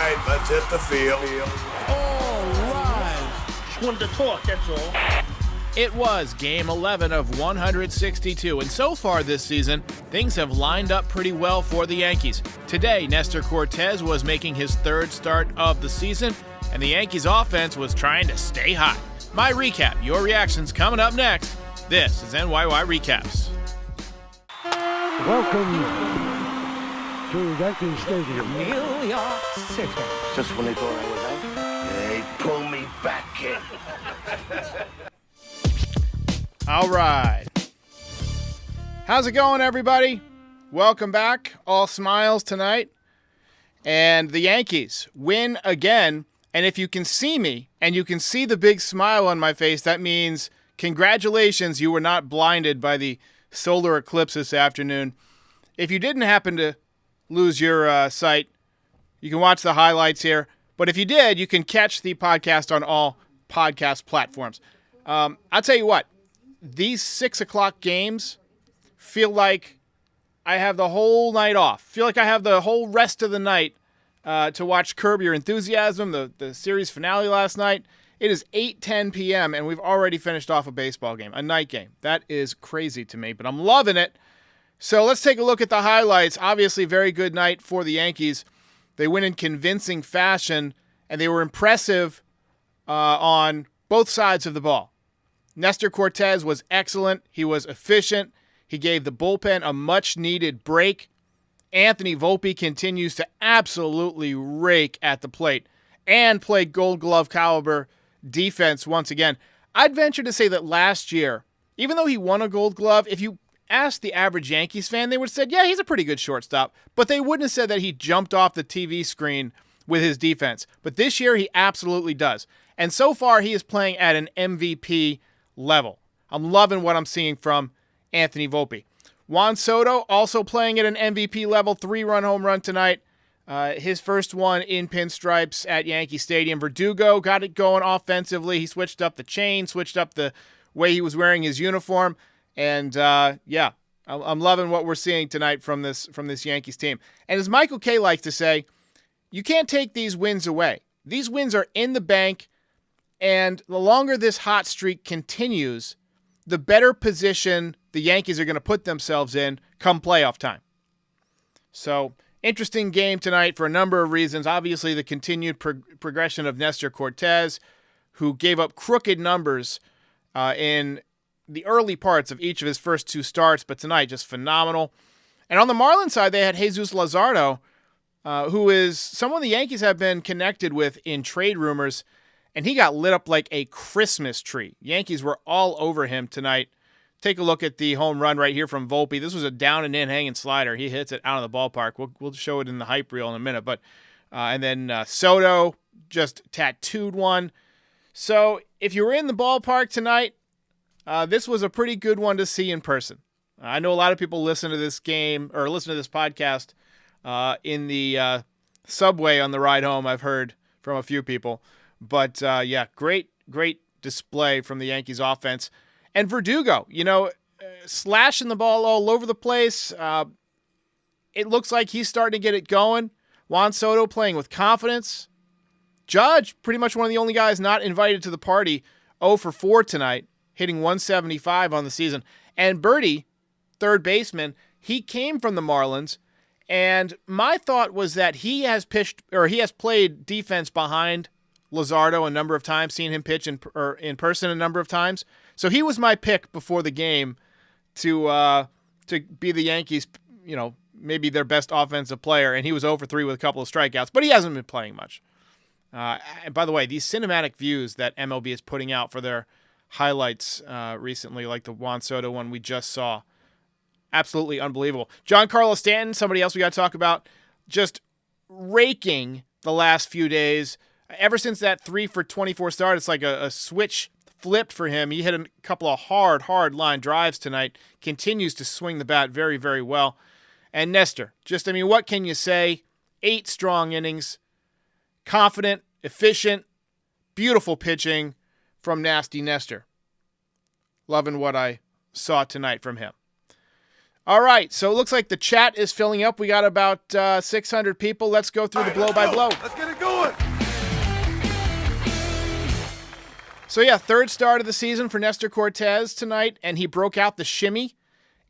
right, let's hit the field. All right. Just wanted to talk, that's all. It was Game 11 of 162, and so far this season, things have lined up pretty well for the Yankees. Today, Nestor Cortez was making his third start of the season, and the Yankees offense was trying to stay hot. My recap, your reactions coming up next. This is NYY Recaps. Welcome to Yankee Stadium. New York City. Just when they thought I was out, they pull me back in. All right. How's it going, everybody? Welcome back. All smiles tonight. And the Yankees win again. And if you can see me and you can see the big smile on my face, that means congratulations, you were not blinded by the solar eclipse this afternoon. If you didn't happen to lose your sight, you can watch the highlights here. But if you did, you can catch the podcast on all podcast platforms. I'll tell you what. These 6 o'clock games feel like I have the whole night off. Feel like I have the whole rest of the night to watch Curb Your Enthusiasm, the series finale last night. It is 8:10 p.m., and we've already finished off a baseball game, a night game. That is crazy to me, but I'm loving it. So let's take a look at the highlights. Obviously, very good night for the Yankees. They win in convincing fashion, and they were impressive on both sides of the ball. Nestor Cortez was excellent. He was efficient. He gave the bullpen a much-needed break. Anthony Volpe continues to absolutely rake at the plate and play Gold Glove caliber defense once again. I'd venture to say that last year, even though he won a Gold Glove, if you asked the average Yankees fan, they would have said, yeah, he's a pretty good shortstop. But they wouldn't have said that he jumped off the TV screen with his defense. But this year, he absolutely does. And so far, he is playing at an MVP level. I'm loving what I'm seeing from Anthony Volpe. Juan Soto also playing at an MVP level, 3-run home run tonight. His first one in pinstripes at Yankee Stadium. Verdugo got it going offensively. He switched up the chain, switched up the way he was wearing his uniform. And yeah, I'm loving what we're seeing tonight from this Yankees team. And as Michael Kay likes to say, you can't take these wins away. These wins are in the bank. And the longer this hot streak continues, the better position the Yankees are going to put themselves in come playoff time. So, interesting game tonight for a number of reasons. Obviously, the continued progression of Nestor Cortez, who gave up crooked numbers in the early parts of each of his first 2 starts, but tonight just phenomenal. And on the Marlins side, they had Jesus Luzardo, who is someone the Yankees have been connected with in trade rumors. And he got lit up like a Christmas tree. Yankees were all over him tonight. Take a look at the home run right here from Volpe. This was a down and in hanging slider. He hits it out of the ballpark. We'll show it in the hype reel in a minute. But and then Soto just tattooed one. So if you were in the ballpark tonight, this was a pretty good one to see in person. I know a lot of people listen to this game or listen to this podcast in the subway on the ride home. I've heard from a few people. But, yeah, great display from the Yankees offense. And Verdugo, slashing the ball all over the place. It looks like he's starting to get it going. Juan Soto playing with confidence. Judge, pretty much one of the only guys not invited to the party, 0 for 4 tonight, hitting 175 on the season. And Birdie, third baseman, he came from the Marlins. And my thought was that he has played defense behind Luzardo a number of times, seen him pitch in person a number of times. So he was my pick before the game to be the Yankees, maybe their best offensive player, and he was 0 for 3 with a couple of strikeouts, but he hasn't been playing much. And by the way, these cinematic views that MLB is putting out for their highlights recently, like the Juan Soto one we just saw, absolutely unbelievable. Giancarlo Stanton, somebody else we got to talk about, just raking the last few days. Ever since that 3 for 24 start, it's like a switch flipped for him. He hit a couple of hard line drives tonight. Continues to swing the bat very, very well. And Nestor, what can you say? 8 strong innings. Confident, efficient, beautiful pitching from Nasty Nestor. Loving what I saw tonight from him. All right, so it looks like the chat is filling up. We got about 600 people. Let's go through the blow-by-blow. Let's get it going. So yeah, third start of the season for Nestor Cortez tonight, and he broke out the shimmy,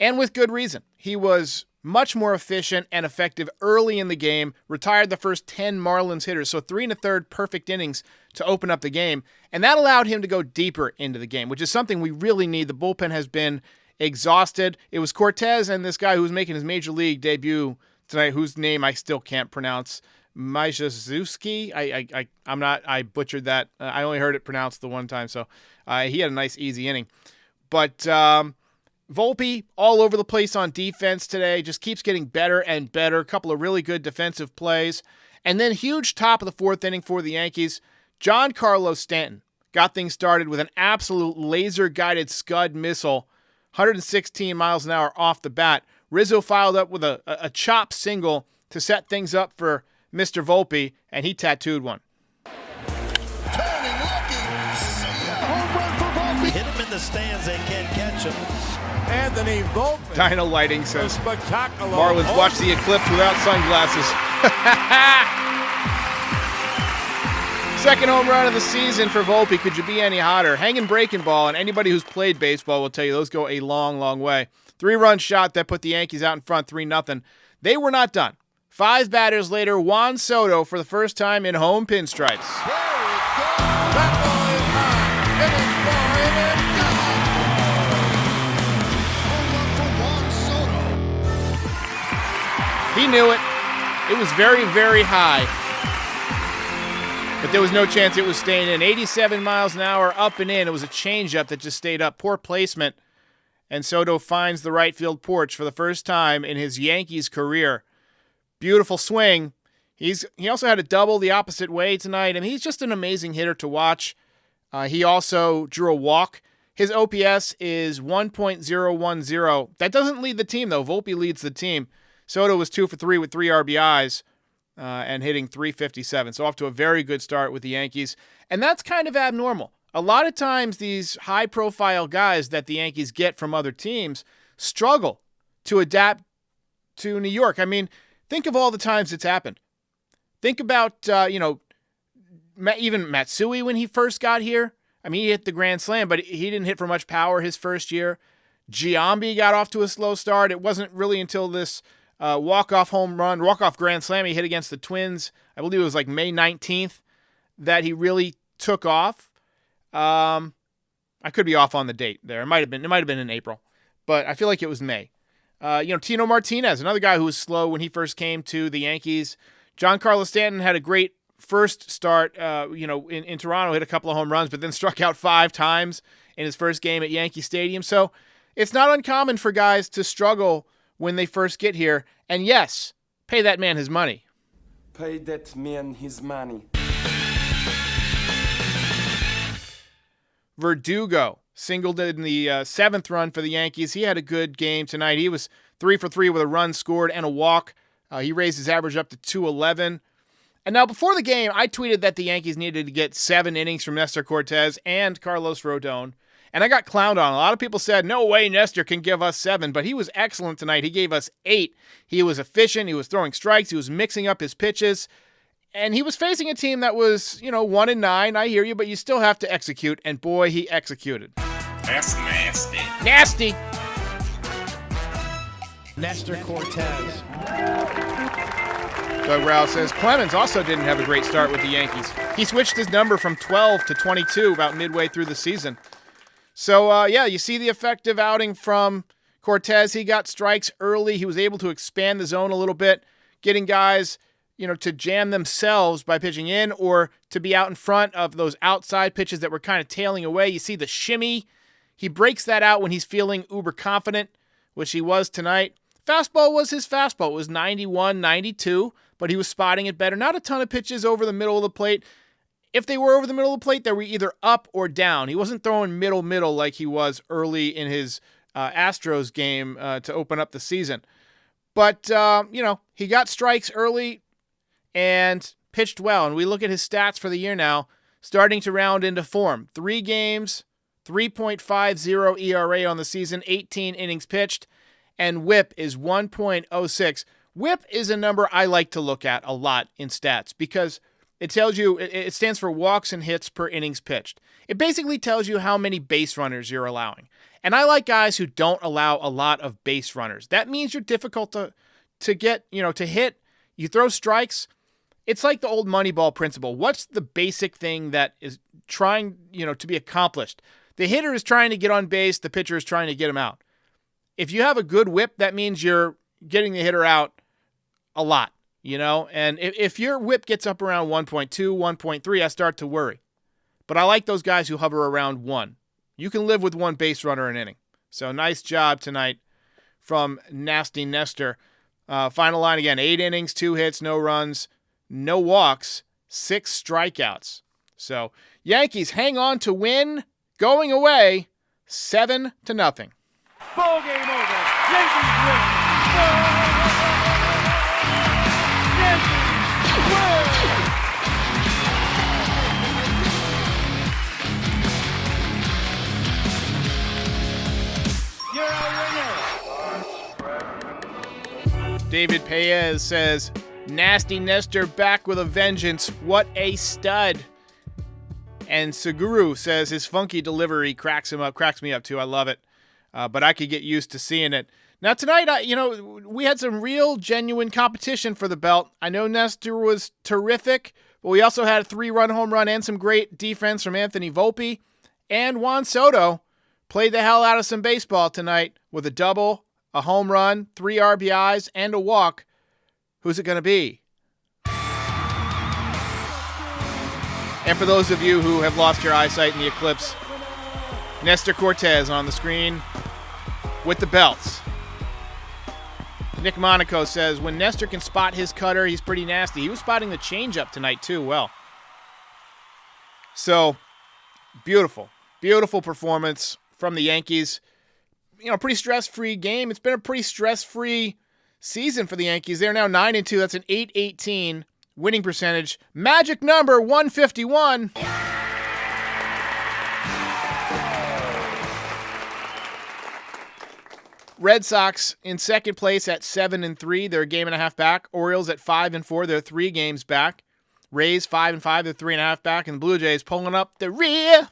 and with good reason. He was much more efficient and effective early in the game, retired the first 10 Marlins hitters, so 3 1/3 perfect innings to open up the game, and that allowed him to go deeper into the game, which is something we really need. The bullpen has been exhausted. It was Cortez and this guy who was making his major league debut tonight, whose name I still can't pronounce, Majaszewski. I butchered that. I only heard it pronounced the one time, so he had a nice easy inning. But Volpe all over the place on defense today, just keeps getting better and better. A couple of really good defensive plays. And then huge top of the fourth inning for the Yankees. Giancarlo Stanton got things started with an absolute laser-guided scud missile, 116 miles an hour off the bat. Rizzo filed up with a chop single to set things up for Mr. Volpe, and he tattooed one. Turning, looking. Home run for Volpe. Hit him in the stands, they can't catch him. Anthony Volpe. Dino Lighting says, Spectacular. Marlins watch the eclipse without sunglasses. Second home run of the season for Volpe. Could you be any hotter? Hanging breaking ball, and anybody who's played baseball will tell you those go a long, long way. 3-run shot that put the Yankees out in front 3-0. They were not done. 5 batters later, Juan Soto for the first time in home pinstripes. There it goes. That ball is high. It is far. It is gone. Home run for Juan Soto. He knew it. It was very, very high. But there was no chance it was staying in. 87 miles an hour up and in. It was a changeup that just stayed up. Poor placement. And Soto finds the right field porch for the first time in his Yankees career. Beautiful swing. He also had a double the opposite way tonight. I mean, he's just an amazing hitter to watch. He also drew a walk. His OPS is 1.010. That doesn't lead the team, though. Volpe leads the team. Soto was 2 for 3 with 3 RBIs. And hitting .357. So off to a very good start with the Yankees. And that's kind of abnormal. A lot of times these high-profile guys that the Yankees get from other teams struggle to adapt to New York. I mean, think of all the times it's happened. Think about, even Matsui when he first got here. I mean, he hit the grand slam, but he didn't hit for much power his first year. Giambi got off to a slow start. It wasn't really until this walk-off grand slam he hit against the Twins, I believe it was like May 19th, that he really took off. I could be off on the date there. It might have been in April, but I feel like it was May. Tino Martinez, another guy who was slow when he first came to the Yankees. Giancarlo Stanton had a great first start, in Toronto, hit a couple of home runs, but then struck out 5 times in his first game at Yankee Stadium. So it's not uncommon for guys to struggle when they first get here. And yes, pay that man his money. Pay that man his money. Verdugo singled in the 7th run for the Yankees. He had a good game tonight. He was 3 for 3 with a run scored and a walk. He raised his average up to 211. And now before the game, I tweeted that the Yankees needed to get 7 innings from Nestor Cortez and Carlos Rodon. And I got clowned on. A lot of people said, no way Nestor can give us 7, but he was excellent tonight. He gave us 8. He was efficient. He was throwing strikes. He was mixing up his pitches. And he was facing a team that was, 1-9. I hear you, but you still have to execute. And boy, he executed. That's nasty. Nasty. Nestor Cortez. Doug Rouse says Clemens also didn't have a great start with the Yankees. He switched his number from 12 to 22 about midway through the season. So, you see the effective outing from Cortez. He got strikes early. He was able to expand the zone a little bit, getting guys, to jam themselves by pitching in or to be out in front of those outside pitches that were kind of tailing away. You see the shimmy. He breaks that out when he's feeling uber confident, which he was tonight. Fastball was his fastball. It was 91, 92, but he was spotting it better. Not a ton of pitches over the middle of the plate. If they were over the middle of the plate, they were either up or down. He wasn't throwing middle like he was early in his Astros game to open up the season. But, he got strikes early and pitched well. And we look at his stats for the year now, starting to round into form. 3 games, 3.50 ERA on the season, 18 innings pitched. and whip is 1.06. Whip is a number I like to look at a lot in stats because it tells you, it stands for walks and hits per innings pitched. It basically tells you how many base runners you're allowing. And I like guys who don't allow a lot of base runners. That means you're difficult to get, to hit. You throw strikes. It's like the old Moneyball principle. What's the basic thing that is trying, to be accomplished? The hitter is trying to get on base. The pitcher is trying to get him out. If you have a good whip, that means you're getting the hitter out a lot, and if your whip gets up around 1.2, 1.3, I start to worry. But I like those guys who hover around 1. You can live with 1 base runner an inning. So nice job tonight from Nasty Nestor. Final line again, 8 innings, 2 hits, no runs, no walks, 6 strikeouts. So Yankees hang on to win, going away 7-0. Ball game over. Yankees win. Yankees win. You're a winner. David Paez says, Nasty Nestor back with a vengeance. What a stud. And Seguru says his funky delivery cracks me up too. I love it. But I could get used to seeing it. Now tonight, we had some real genuine competition for the belt. I know Nestor was terrific, but we also had a 3-run home run and some great defense from Anthony Volpe. And Juan Soto played the hell out of some baseball tonight with a double, a home run, 3 RBIs, and a walk. Who's it going to be? And for those of you who have lost your eyesight in the eclipse, Nestor Cortez on the screen with the belts. Nick Monaco says, when Nestor can spot his cutter, he's pretty nasty. He was spotting the changeup tonight too well. So, beautiful performance from the Yankees. Pretty stress-free game. It's been a pretty stress-free season for the Yankees. They're now 9-2. That's an .818 winning percentage. Magic number 151. Red Sox in second place at 7-3. They're a game and a half back. Orioles at 5-4. They're 3 games back. Rays 5-5. They're 3.5 back. And the Blue Jays pulling up the rear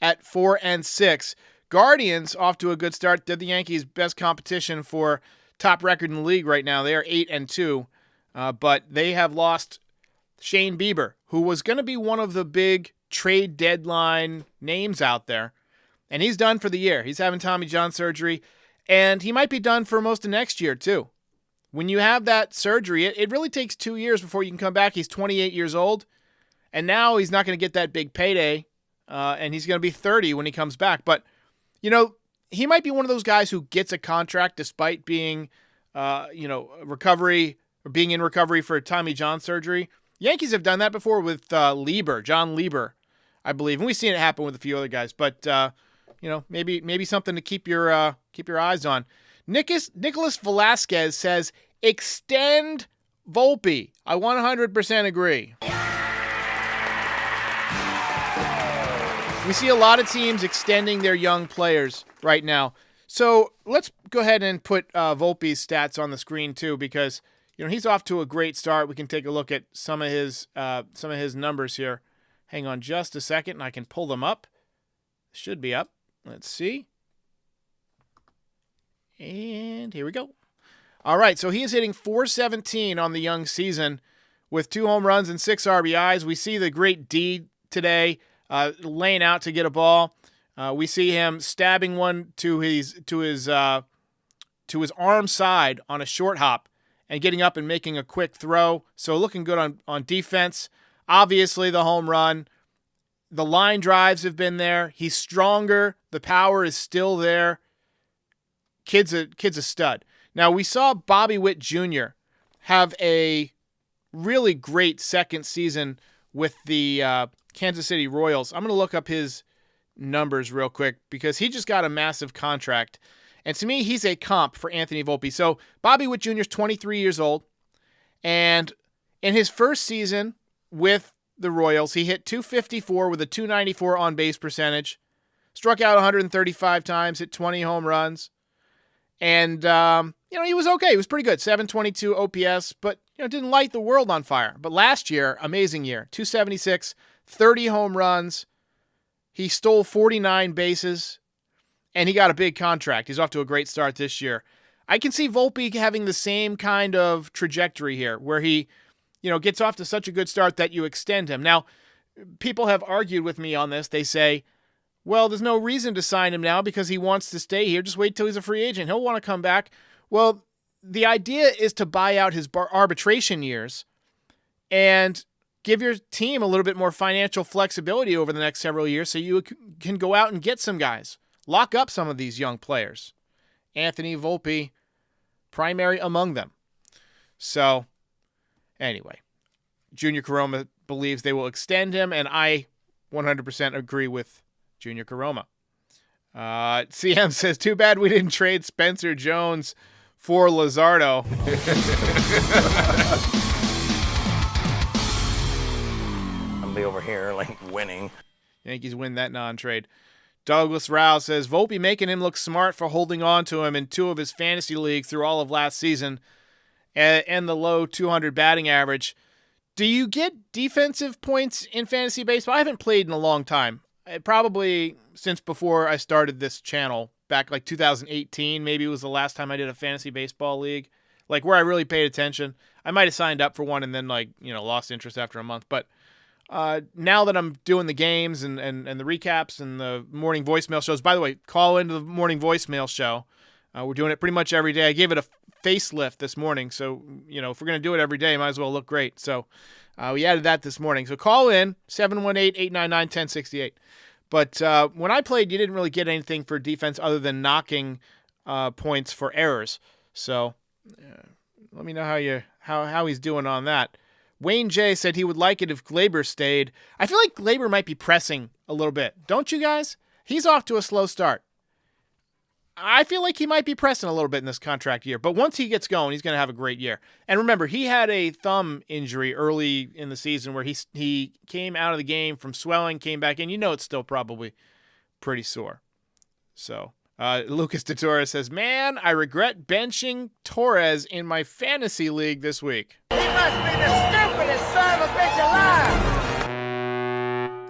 at 4-6. Guardians off to a good start. They're the Yankees' best competition for top record in the league right now. They are 8-2. But they have lost Shane Bieber, who was going to be one of the big trade deadline names out there. And he's done for the year. He's having Tommy John surgery. And he might be done for most of next year, too. When you have that surgery, it really takes 2 years before you can come back. He's 28 years old, and now he's not going to get that big payday, and he's going to be 30 when he comes back. But, he might be one of those guys who gets a contract despite being, recovery or being in recovery for Tommy John surgery. Yankees have done that before with John Lieber, I believe. And we've seen it happen with a few other guys. But, maybe something to keep your eyes on. Nicholas Velasquez says, extend Volpe. I 100% agree. We see a lot of teams extending their young players right now. So let's go ahead and put Volpe's stats on the screen too, because he's off to a great start. We can take a look at some of his numbers here. Hang on just a second, and I can pull them up. Should be up. Let's see. And here we go. All right, so he is hitting .417 on the young season with 2 home runs and 6 RBIs. We see the great D today, laying out to get a ball. We see him stabbing one to his arm side on a short hop and getting up and making a quick throw. So looking good on defense. Obviously, the home run. The line drives have been there. He's stronger. The power is still there. Kid's a stud. Now, we saw Bobby Witt Jr. have a really great second season with the Kansas City Royals. I'm going to look up his numbers real quick because he just got a massive contract. And to me, he's a comp for Anthony Volpe. So Bobby Witt Jr. is 23 years old. And in his first season with the Royals, he hit .254 with a .294 on-base percentage, struck out 135 times, hit 20 home runs. And, he was okay. He was pretty good. 722 OPS, but, didn't light the world on fire. But last year, amazing year. 276, 30 home runs. He stole 49 bases, and he got a big contract. He's off to a great start this year. I can see Volpe having the same kind of trajectory here, where he, gets off to such a good start that you extend him. Now, people have argued with me on this. They say, well, there's no reason to sign him now because he wants to stay here. Just wait till he's a free agent. He'll want to come back. Well, the idea is to buy out his arbitration years and give your team a little bit more financial flexibility over the next several years so you can go out and get some guys. Lock up some of these young players. Anthony Volpe, primary among them. So, anyway, Junior Caroma believes they will extend him, and I 100% agree with Junior Caroma. CM says, too bad we didn't trade Spencer Jones for Luzardo. I'll be over here winning. Yankees win that non-trade. Douglas Rao says, Volpe making him look smart for holding on to him in 2 of his fantasy leagues through all of last season and the low 200 batting average. Do you get defensive points in fantasy baseball? I haven't played in a long time. Probably since before I started this channel, back 2018, maybe was the last time I did a fantasy baseball league, where I really paid attention. I might have signed up for one and then lost interest after a month. But now that I'm doing the games and the recaps and the morning voicemail shows, by the way, call into the morning voicemail show. We're doing it pretty much every day. I gave it a facelift this morning. So, if we're going to do it every day, might as well look great. So we added that this morning. So call in 718-899-1068. But when I played, you didn't really get anything for defense other than knocking points for errors. So let me know how he's doing on that. Wayne J said he would like it if Glaber stayed. I feel like Glaber might be pressing a little bit. Don't you guys? He's off to a slow start. I feel like he might be pressing a little bit in this contract year. But once he gets going, he's going to have a great year. And remember, he had a thumb injury early in the season where he came out of the game from swelling, came back in. It's still probably pretty sore. So Lucas DeTorres says, man, I regret benching Torres in my fantasy league this week. He must be the stupidest son of a bitch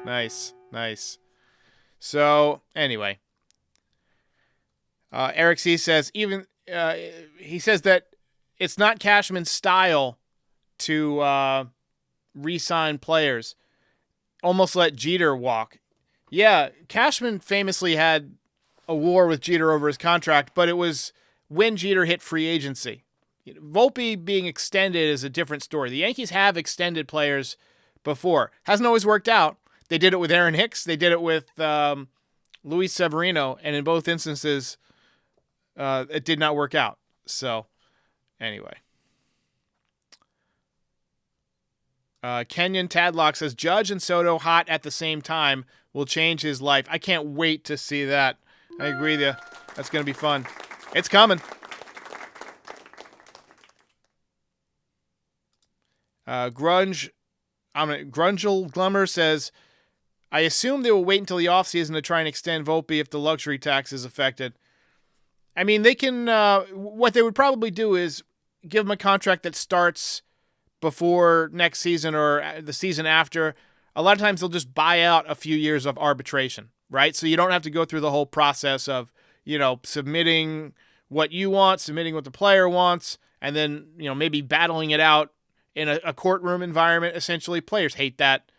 alive. Nice. So, anyway. Erik C. says, he says that it's not Cashman's style to re-sign players. Almost let Jeter walk. Yeah, Cashman famously had a war with Jeter over his contract, but it was when Jeter hit free agency. Volpe being extended is a different story. The Yankees have extended players before. Hasn't always worked out. They did it with Aaron Hicks. They did it with Luis Severino, and in both instances, it did not work out. So, anyway. Kenyon Tadlock says, Judge and Soto hot at the same time will change his life. I can't wait to see that. I agree with you. That's going to be fun. It's coming. Grungel Glummer says, I assume they will wait until the offseason to try and extend Volpe if the luxury tax is affected. I mean, they can, what they would probably do is give him a contract that starts before next season or the season after. A lot of times they'll just buy out a few years of arbitration, right? So you don't have to go through the whole process of, submitting what you want, submitting what the player wants, and then, maybe battling it out in a courtroom environment, essentially. Players hate that.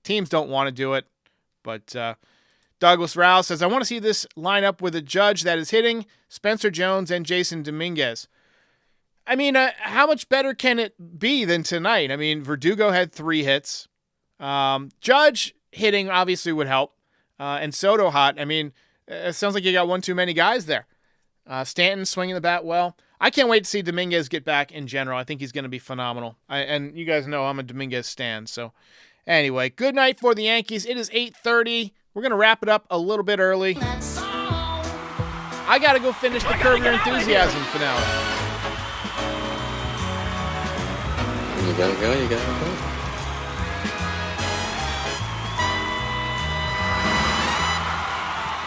Teams don't want to do it. But Douglas Rao says, I want to see this line up with a Judge that is hitting Spencer Jones and Jason Dominguez. I mean, how much better can it be than tonight? I mean, Verdugo had 3 hits. Judge hitting obviously would help. And Soto hot. I mean, it sounds like you got one too many guys there. Stanton swinging the bat well. I can't wait to see Dominguez get back in general. I think he's going to be phenomenal. And you guys know I'm a Dominguez stan. So anyway, good night for the Yankees. It is 8:30. We're going to wrap it up a little bit early. I got to go finish the Curb Your Enthusiasm finale. You got to go.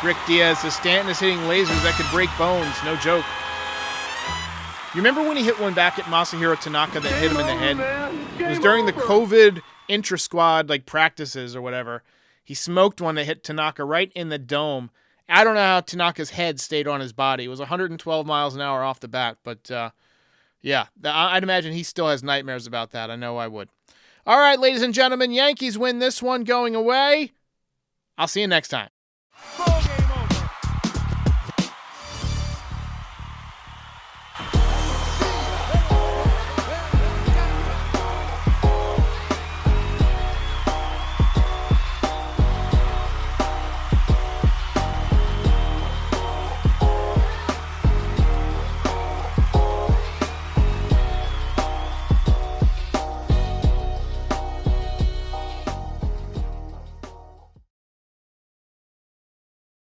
Rick Diaz says Stanton is hitting lasers that could break bones. No joke. You remember when he hit one back at Masahiro Tanaka that hit him in the head? It was during the COVID intra-squad like practices or whatever. He smoked one that hit Tanaka right in the dome. I don't know how Tanaka's head stayed on his body. It was 112 miles an hour off the bat, but yeah, I'd imagine he still has nightmares about that. I know I would. All right, ladies and gentlemen, Yankees win this one going away. I'll see you next time.